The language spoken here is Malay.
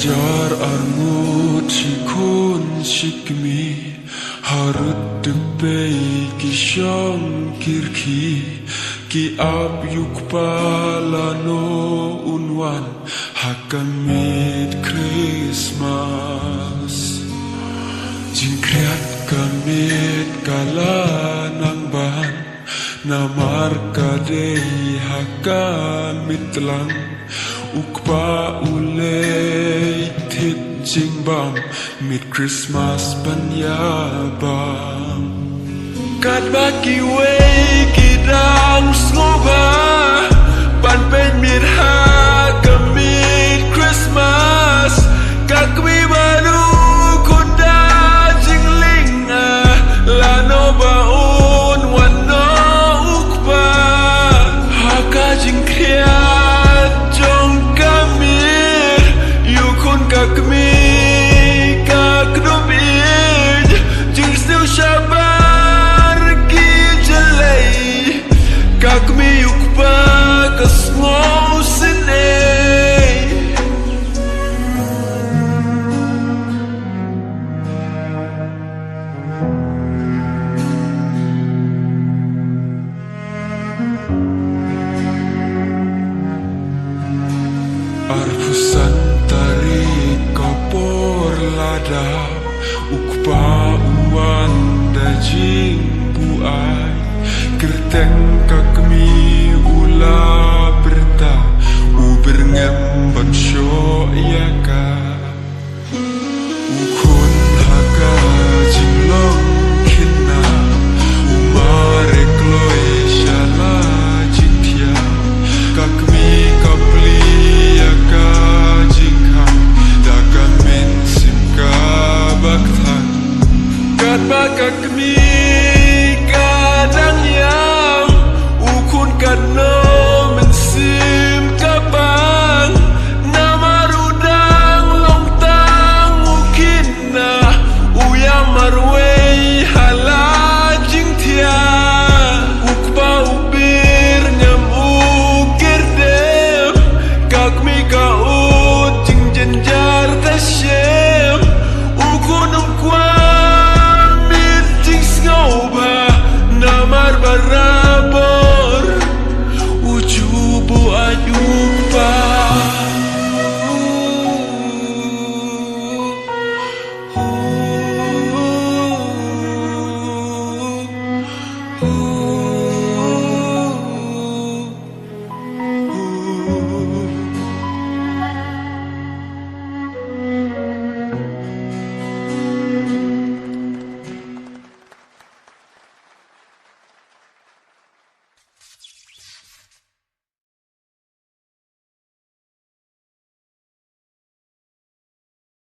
Jar armut shikun shikmi harut debei ki sham kirki ki ab yukpalano unwan hakamit Christmas jingkriat kamit kalanang ban namar kadei hakamit lang ukpa ulei tit jingbam mit Christmas panyabam kat baki wei kidang sloba pan pen mit ha kamit Christmas kakwi baru kuda jinglinga lano baun wano ukpa haka jingkria kakmi kaknubid jing still shabar ki jalay kakmi yukpa kasmo sinay arpusan lada ukpa uan dajing buai kerteng kakmi ula berta uberngem bansyo yaka ukun haka jinglong kina umare kloe shala jitya kakmi kapli yaka jingham dakamin baktan kat bakakmi kadang yang ukun kadno